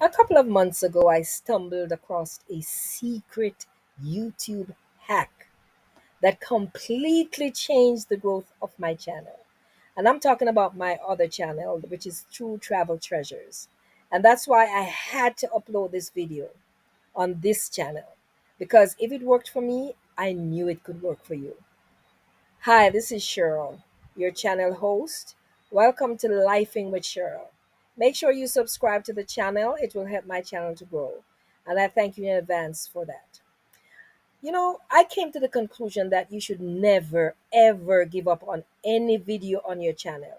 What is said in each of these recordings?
A couple of months ago, I stumbled across a secret YouTube hack that completely changed the growth of my channel. And I'm talking about my other channel, which is True Travel Treasures. And that's why I had to upload this video on this channel. Because if it worked for me, I knew it could work for you. Hi, this is Cheryl, your channel host. Welcome to Lifing with Cheryl. Make sure you subscribe to the channel, it will help my channel to grow. And I thank you in advance for that. I came to the conclusion that you should never, ever give up on any video on your channel.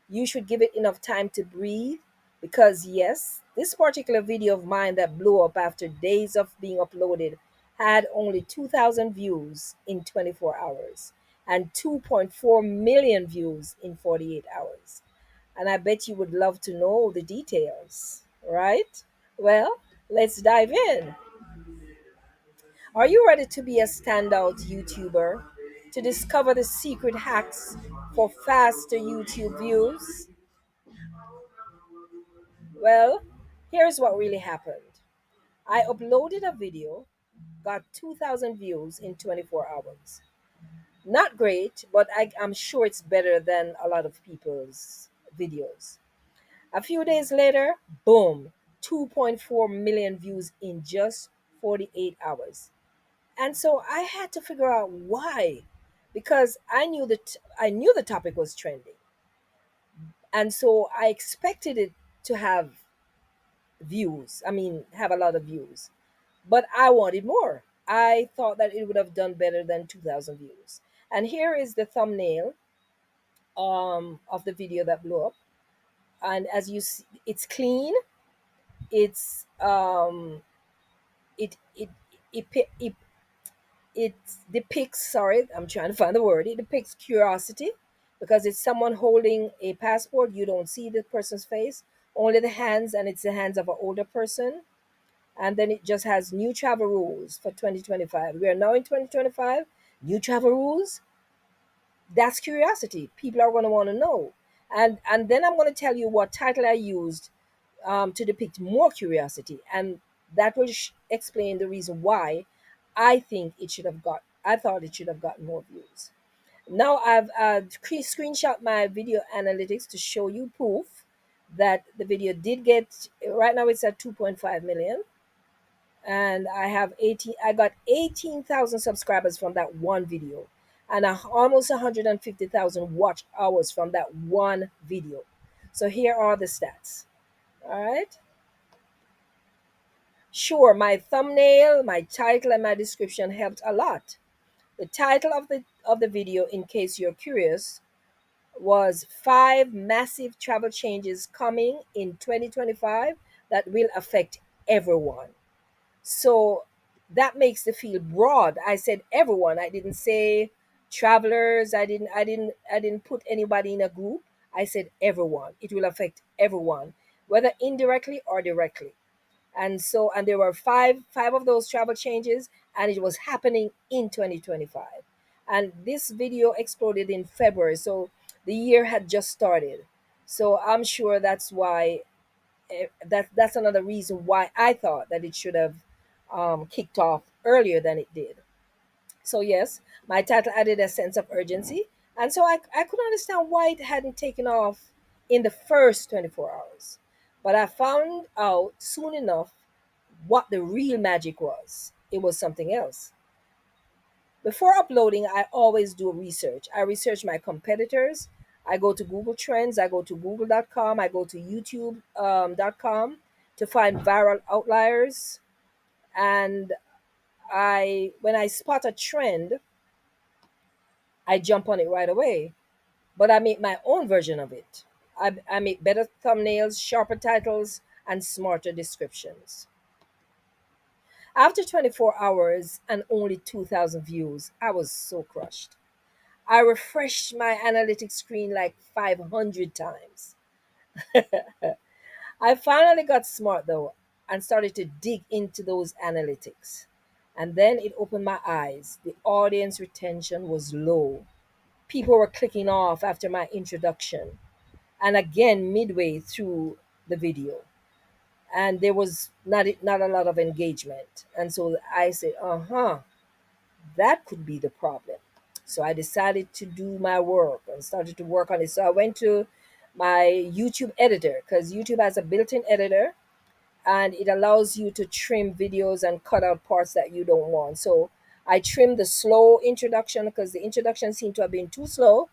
You should give it enough time to breathe because, yes, this particular video of mine that blew up after days of being uploaded had only 2,000 views in 24 hours and 2.4 million views in 48 hours. And I bet you would love to know the details, right? Well, let's dive in. Are you ready to be a standout YouTuber? To discover the secret hacks for faster YouTube views? Well, here's what really happened. I uploaded a video, got 2,000 views in 24 hours. Not great, but I'm sure it's better than a lot of people's videos. A few days later, boom, 2.4 million views in just 48 hours. And so I had to figure out why, because I knew the topic was trending, and so I expected it to have views. I mean, have a lot of views, but I wanted more. I thought that it would have done better than 2,000 views. And here is the thumbnail of the video that blew up. And as you see, it's clean. It's it it it it depicts, sorry, I'm trying to find the word, it depicts curiosity because it's someone holding a passport. You don't see the person's face, only the hands, and it's the hands of an older person. And then it just has new travel rules for 2025. We are now in 2025. New travel rules, that's curiosity. People are going to want to know. And then I'm going to tell you what title I used to depict more curiosity, and that will explain the reason why I thought it should have gotten more views. Now I've screenshot my video analytics to show you proof that the video did get. Right now it's at 2.5 million, and I got 18,000 subscribers from that one video, and almost 150,000 watch hours from that one video. So here are the stats. All right. Sure, my thumbnail, my title, and my description helped a lot. The title of the video, in case you're curious, was five massive travel changes coming in 2025 that will affect everyone. So that makes the field broad. I said everyone. I didn't say travelers. I didn't put anybody in a group. I said everyone. It will affect everyone, whether indirectly or directly. And there were five of those travel changes, and it was happening in 2025. And this video exploded in February, so the year had just started. So I'm sure that's why that's another reason why I thought that it should have kicked off earlier than it did. So yes, my title added a sense of urgency, and so I could understand why it hadn't taken off in the first 24 hours. But I found out soon enough what the real magic was. It was something else. Before uploading, I always do research. I research my competitors. I go to Google Trends. I go to google.com. I go to youtube.com to find viral outliers. And when I spot a trend, I jump on it right away. But I make my own version of it. I make better thumbnails, sharper titles, and smarter descriptions. After 24 hours and only 2,000 views, I was so crushed. I refreshed my analytics screen like 500 times. I finally got smart though and started to dig into those analytics. And then it opened my eyes. The audience retention was low. People were clicking off after my introduction and again midway through the video. and there was not a lot of engagement. And so I said, that could be the problem. So I decided to do my work and started to work on it. So I went to my YouTube editor, because YouTube has a built-in editor, and it allows you to trim videos and cut out parts that you don't want. So I trimmed the slow introduction because the introduction seemed to have been too slow.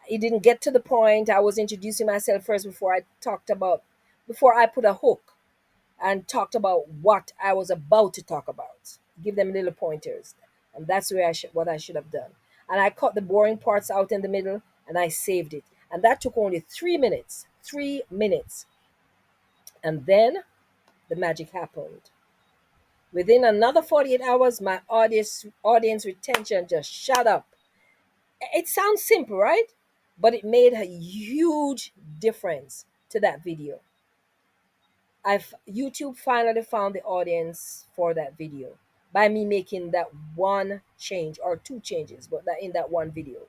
It didn't get to the point. I was introducing myself first before I put a hook and talked about what I was about to talk about. Give them little pointers. And that's where what I should have done. And I cut the boring parts out in the middle and I saved it. And that took only 3 minutes. 3 minutes. And then the magic happened. Within another 48 hours, my audience retention just shot up. It sounds simple, right? But it made a huge difference to that video. YouTube finally found the audience for that video by me making that one change or two changes, but that in that one video.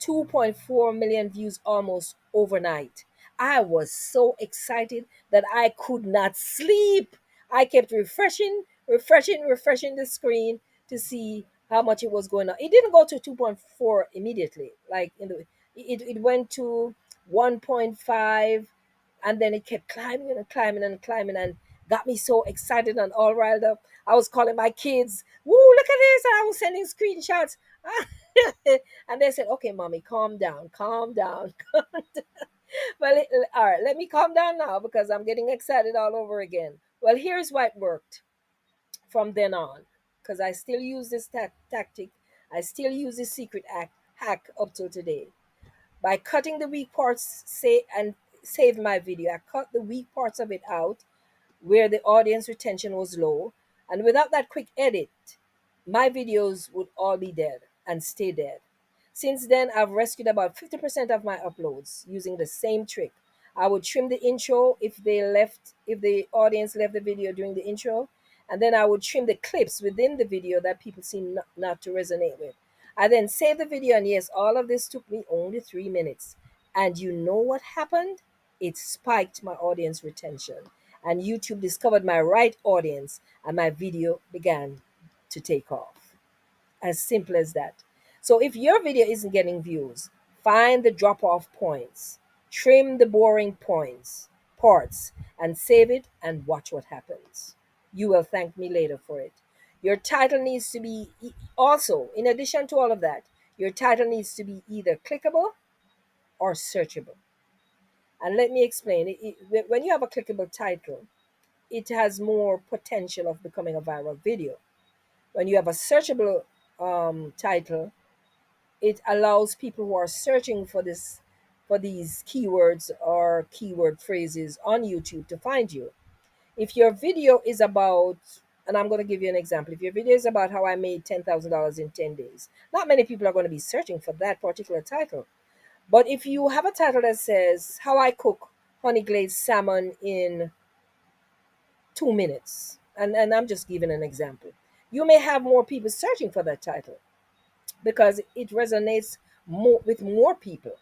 2.4 million views almost overnight. I was so excited that I could not sleep. I kept refreshing the screen to see how much it was going on. It didn't go to 2.4 immediately. Like it went to 1.5, and then it kept climbing and climbing and climbing and got me so excited and all riled up. I was calling my kids, "Woo, look at this." And I was sending screenshots. And they said, "Okay, mommy, calm down, calm down." Well, all right, let me calm down now because I'm getting excited all over again. Well, here's what worked from then on, because I still use this tactic. I still use this secret hack up till today. By cutting the weak parts, save my video. I cut the weak parts of it out where the audience retention was low, and without that quick edit, my videos would all be dead and stay dead. Since then, I've rescued about 50% of my uploads using the same trick. I would trim the intro if the audience left the video during the intro, and then I would trim the clips within the video that people seem not to resonate with. I then saved the video, and yes, all of this took me only 3 minutes. And you know what happened? It spiked my audience retention, and YouTube discovered my right audience, and my video began to take off. As simple as that. So if your video isn't getting views, find the drop off points, trim the boring parts, and save it and watch what happens. You will thank me later for it. Your title needs to be also, in addition to all of that, your title needs to be either clickable or searchable. And let me explain. When you have a clickable title, it has more potential of becoming a viral video. When you have a searchable title, it allows people who are searching for these keywords or keyword phrases on YouTube to find you. If your video is about, and I'm going to give you an example, if your video is about how I made $10,000 in 10 days, not many people are going to be searching for that particular title. But if you have a title that says how I cook honey glazed salmon in 2 minutes, and I'm just giving an example, you may have more people searching for that title because it resonates with more people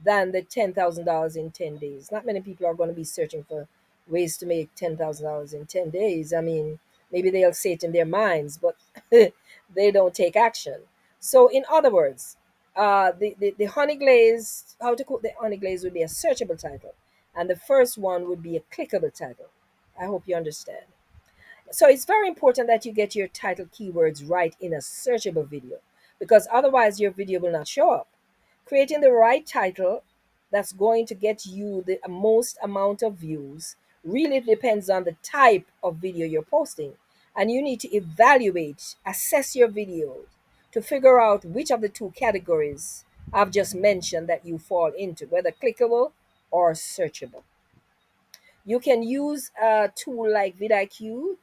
than the $10,000 in 10 days. Not many people are going to be searching for ways to make $10,000 in 10 days. I mean, maybe they'll say it in their minds, but they don't take action. So, in other words, the honey glaze, how to cook the honey glaze would be a searchable title, and the first one would be a clickable title. I hope you understand. So it's very important that you get your title keywords right in a searchable video, because otherwise your video will not show up. Creating the right title that's going to get you the most amount of views really depends on the type of video you're posting. And you need to assess your videos to figure out which of the two categories I've just mentioned that you fall into, whether clickable or searchable. You can use a tool like vidIQ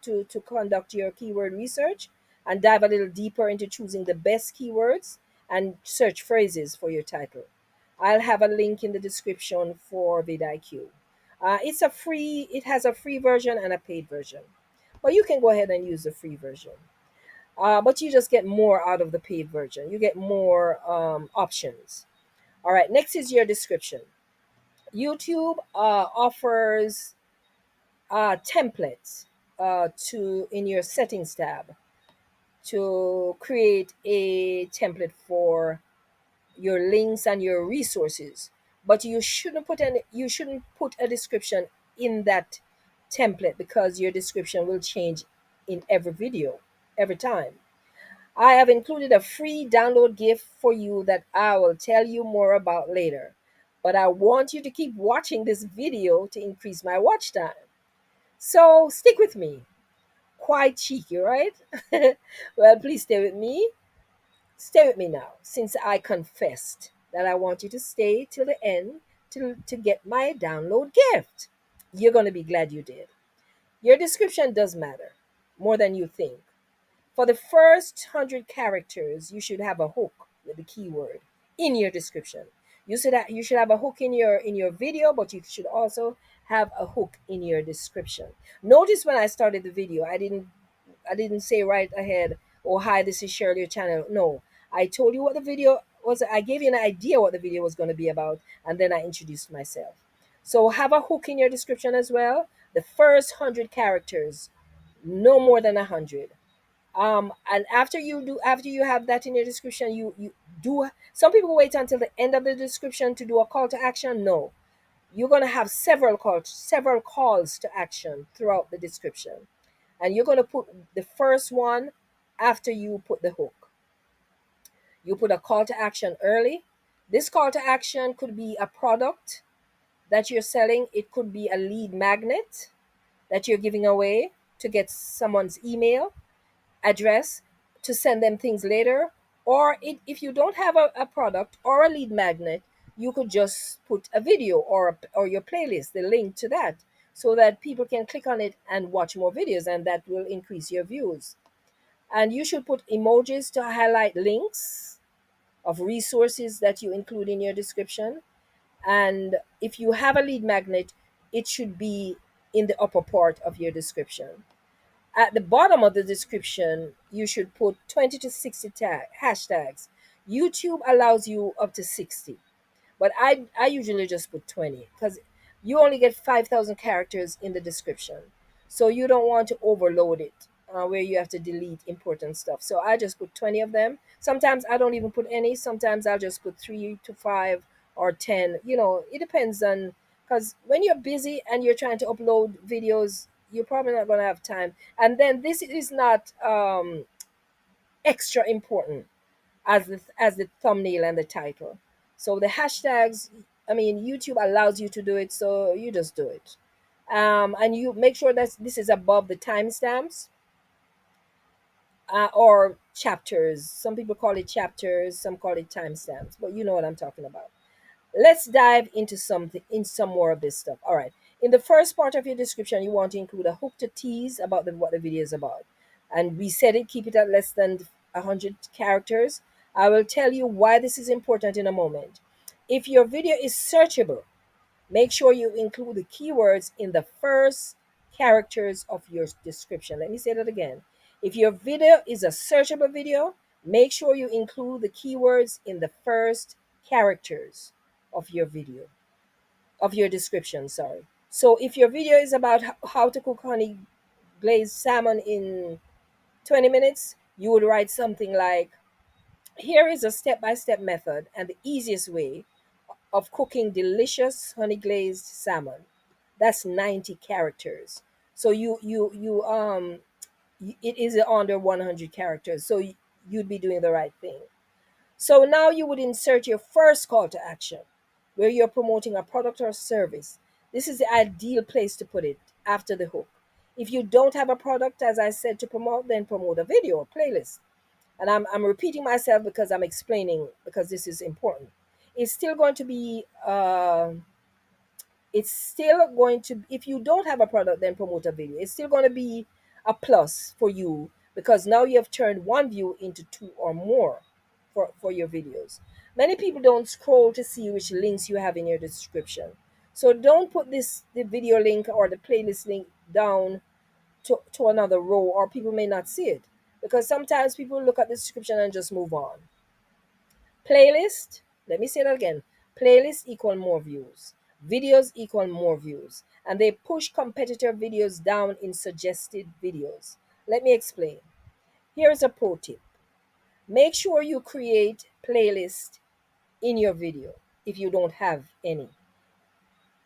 to conduct your keyword research and dive a little deeper into choosing the best keywords and search phrases for your title. I'll have a link in the description for vidIQ. It has a free version and a paid version. But you can go ahead and use the free version. But you just get more out of the paid version. You get more options. All right, next is your description. YouTube offers templates to in your settings tab to create a template for your links and your resources, but you shouldn't put a description in that template because your description will change in every video every time. I have included a free download gift for you that I will tell you more about later, but I want you to keep watching this video to increase my watch time, so stick with me. Quite cheeky, right? Well, please stay with me. Stay with me now, since I confessed that I want you to stay till the end to get my download gift. You're going to be glad you did. Your description does matter more than you think. For the first 100 characters, you should have a hook with the keyword in your description. You should have a hook in your video, but you should also have a hook in your description. Notice when I started the video, I didn't say right ahead, oh, hi, this is Shirley, your channel. No, I told you what the video was. I gave you an idea what the video was going to be about, and then I introduced myself. So have a hook in your description as well. The first 100 characters, no more than 100. And after you have that in your description, you do. Some people wait until the end of the description to do a call to action. No, you're going to have several calls to action throughout the description, and you're going to put the first one after you put the hook. You put a call to action early. This call to action could be a product that you're selling. It could be a lead magnet that you're giving away to get someone's email address to send them things later. Or if you don't have a product or a lead magnet, you could just put a video or your playlist, the link to that, so that people can click on it and watch more videos, and that will increase your views. And you should put emojis to highlight links of resources that you include in your description. And if you have a lead magnet, it should be in the upper part of your description. At the bottom of the description, you should put 20 to 60 hashtags. YouTube allows you up to 60, but I usually just put 20 because you only get 5,000 characters in the description. So you don't want to overload it where you have to delete important stuff. So I just put 20 of them. Sometimes I don't even put any. Sometimes I'll just put 3 to 5 or 10. It depends on, because when you're busy and you're trying to upload videos, you're probably not going to have time. And then this is not extra important as the thumbnail and the title. So the hashtags, I mean, YouTube allows you to do it, so you just do it. And you make sure that this is above the timestamps or chapters. Some people call it chapters, some call it timestamps, but you know what I'm talking about. Let's dive into some more of this stuff. All right. In the first part of your description, you want to include a hook to tease about what the video is about. And we said it, keep it at less than 100 characters. I will tell you why this is important in a moment. If your video is searchable, make sure you include the keywords in the first characters of your description. Let me say that again. If your video is a searchable video, make sure you include the keywords in the first characters of your video, of your description, sorry. So if your video is about how to cook honey glazed salmon in 20 minutes, you would write something like, here is a step-by-step method and the easiest way of cooking delicious honey glazed salmon. That's 90 characters. So it is under 100 characters. So you'd be doing the right thing. So now you would insert your first call to action where you're promoting a product or service. This is the ideal place to put it after the hook. If you don't have a product, as I said, to promote, then promote a video or playlist. And I'm repeating myself because I'm explaining, because this is important. It's still going to be if you don't have a product, then promote a video. It's still going to be a plus for you because now you have turned one view into two or more for your videos. Many people don't scroll to see which links you have in your description. So don't put the video link or the playlist link down to another row, or people may not see it, because sometimes people look at the description and just move on. Playlist, let me say that again. Playlist equal more views. Videos equal more views, and they push competitor videos down in suggested videos. Let me explain. Here's a pro tip. Make sure you create playlist in your video if you don't have any.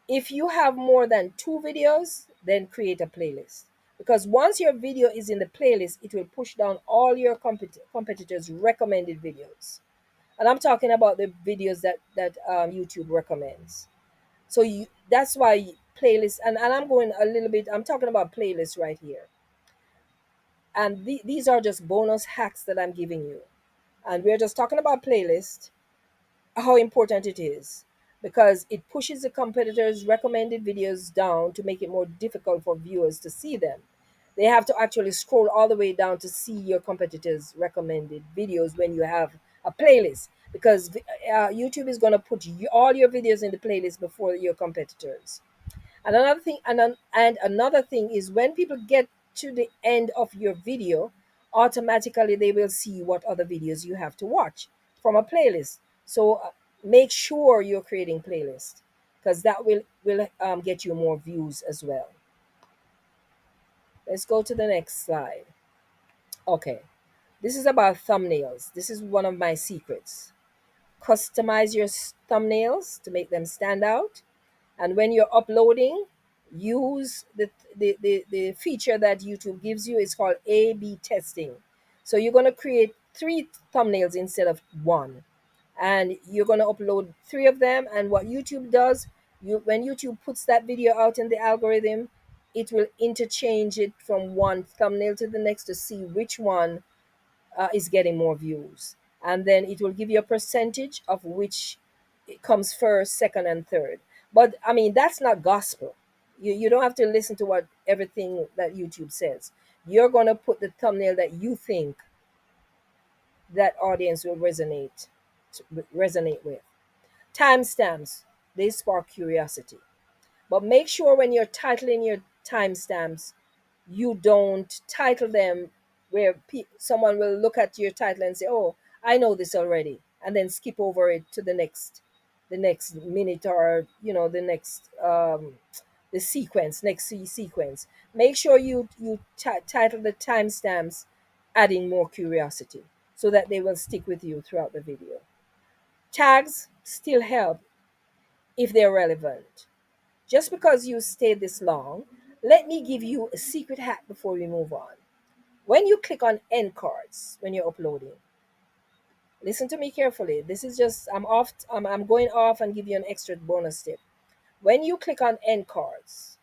If you have more than two videos, then create a playlist. Because once your video is in the playlist, it will push down all your competitors' recommended videos. And I'm talking about the videos that YouTube recommends. So that's why playlists, and I'm going a little bit, I'm talking about playlists right here. And these are just bonus hacks that I'm giving you. And we're just talking about playlists, how important it is, because it pushes the competitors' recommended videos down to make it more difficult for viewers to see them. They have to actually scroll all the way down to see your competitors' recommended videos when you have a playlist, because YouTube is going to put all your videos in the playlist before your competitors. And another thing is, when people get to the end of your video, automatically they will see what other videos you have to watch from a playlist. So make sure you're creating playlists, because that will get you more views as well. Let's go to the next slide. Okay, this is about thumbnails. This is one of my secrets. Customize your thumbnails to make them stand out. And when you're uploading, use the feature that YouTube gives you. It's called A/B testing. So you're going to create three thumbnails instead of one, and you're going to upload three of them. And what YouTube does, when YouTube puts that video out in the algorithm, it will interchange it from one thumbnail to the next to see which one is getting more views. And then it will give you a percentage of which it comes first, second, and third. But I mean, that's not gospel. You don't have to listen to what everything that YouTube says. You're going to put the thumbnail that you think that audience will resonate with. Timestamps, they spark curiosity. But make sure when you're titling your timestamps, you don't title them where someone will look at your title and say, "Oh, I know this already," and then skip over it to the next minute, or the next the sequence, sequence. Make sure you title the timestamps, adding more curiosity, so that they will stick with you throughout the video. Tags still help if they're relevant. Just because you stayed this long, let me give you a secret hack before we move on. When you click on end cards when you're uploading, listen to me carefully. This is just, I'm going off and give you an extra bonus tip. When you click on end cards,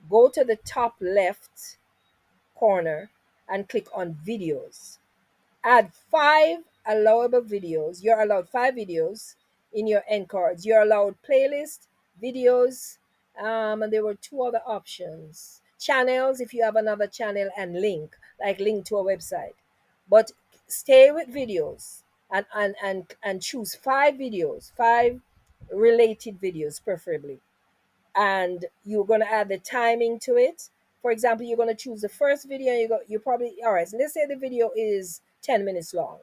go to the top left corner and click on videos. Add 5 allowable videos. You're allowed 5 videos in your end cards. You're allowed playlist, videos, and there were two other options. Channels, if you have another channel, and link to a website. But stay with videos, and choose 5 videos, 5 related videos preferably, and you're going to add the timing to it. For example, you're going to choose the first video. You probably, all right, so let's say the video is 10 minutes long.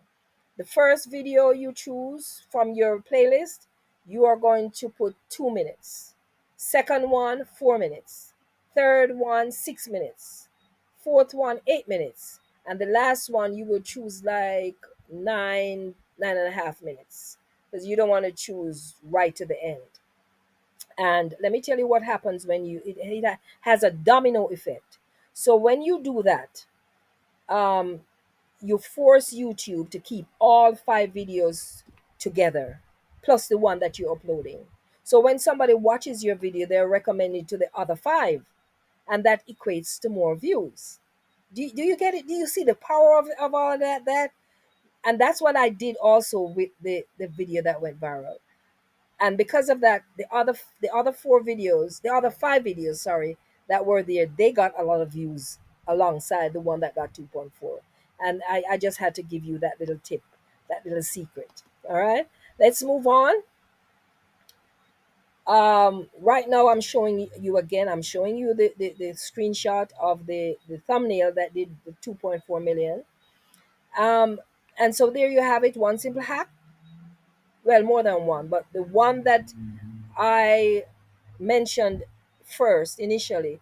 The first video you choose from your playlist, you are going to put 2 minutes. Second one, 4 minutes. Third one, 6 minutes. Fourth one, 8 minutes. And the last one, you will choose like 9.5 minutes, because you don't want to choose right to the end. And let me tell you what happens when it has a domino effect. So when you do that, um, you force YouTube to keep all 5 videos together, plus the one that you're uploading. So when somebody watches your video, they're recommended to the other 5, and that equates to more views. Do you get it? Do you see the power of all of that? And that's what I did also with the video that went viral. And because of that, the other 4 videos, the other 5 videos, sorry, that were there, they got a lot of views alongside the one that got 2.4. And I just had to give you that little tip, that little secret. All right, let's move on. Right now I'm showing you again, I'm showing you the screenshot of the thumbnail that did the 2.4 million. um and so there you have it, one simple hack. Well, more than one, but the one that I mentioned first initially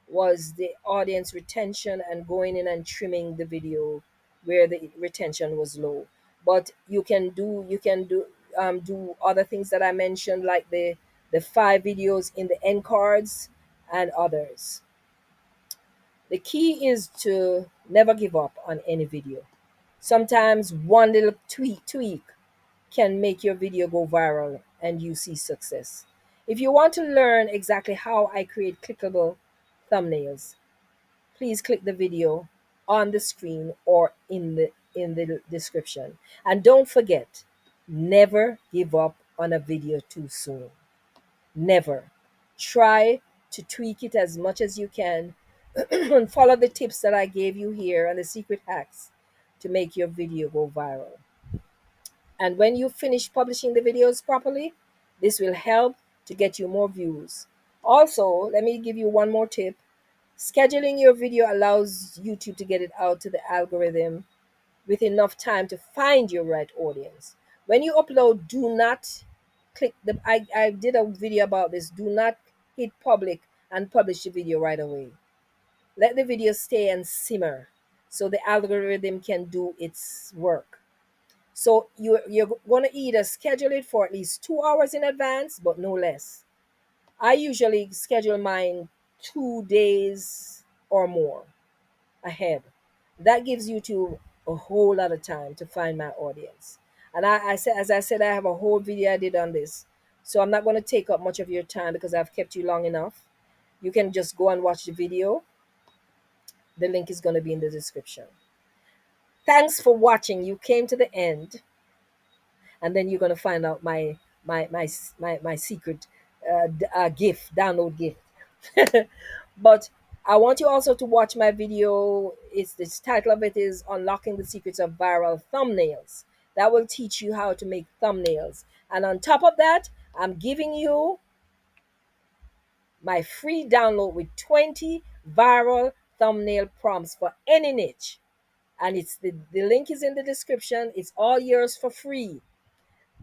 was the audience retention and going in and trimming the video where the retention was low. But you can do other things that I mentioned, like the 5 videos in the end cards and others. The key is to never give up on any video. Sometimes one little tweak can make your video go viral and you see success. If you want to learn exactly how I create clickable thumbnails, please click the video on the screen or in the description. And don't forget, never give up on a video too soon. Never. Try to tweak it as much as you can and follow the tips that I gave you here and the secret hacks to make your video go viral. And when you finish publishing the videos properly, this will help to get you more views. Also, let me give you one more tip. Scheduling your video allows YouTube to get it out to the algorithm with enough time to find your right audience. When you upload, do not click the I did a video about this. Do not hit public and publish the video right away. Let the video stay and simmer so the algorithm can do its work. So you're going to either schedule it for at least 2 hours in advance, but no less. I usually schedule mine 2 days or more ahead. That gives YouTube a whole lot of time to find my audience. And I said, as I said, I have a whole video I did on this. So I'm not going to take up much of your time because I've kept you long enough. You can just go and watch the video. The link is going to be in the description. Thanks for watching. You came to the end, and then you're going to find out my secret gift, download gift. But I want you also to watch my video. It's this title of it is Unlocking the Secrets of Viral Thumbnails. That will teach you how to make thumbnails. And on top of that, I'm giving you my free download with 20 viral thumbnail prompts for any niche. And it's the link is in the description. It's all yours for free.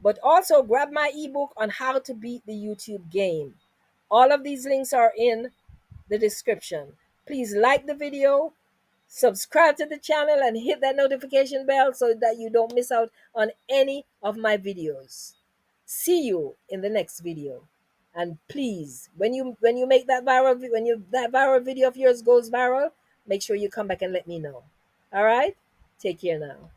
But also grab my ebook on how to beat the YouTube game. All of these links are in the description. Please like the video, subscribe to the channel, and hit that notification bell so that you don't miss out on any of my videos. See you in the next video. And please, when you make that that viral video of yours goes viral, make sure you come back and let me know. All right? Take care now.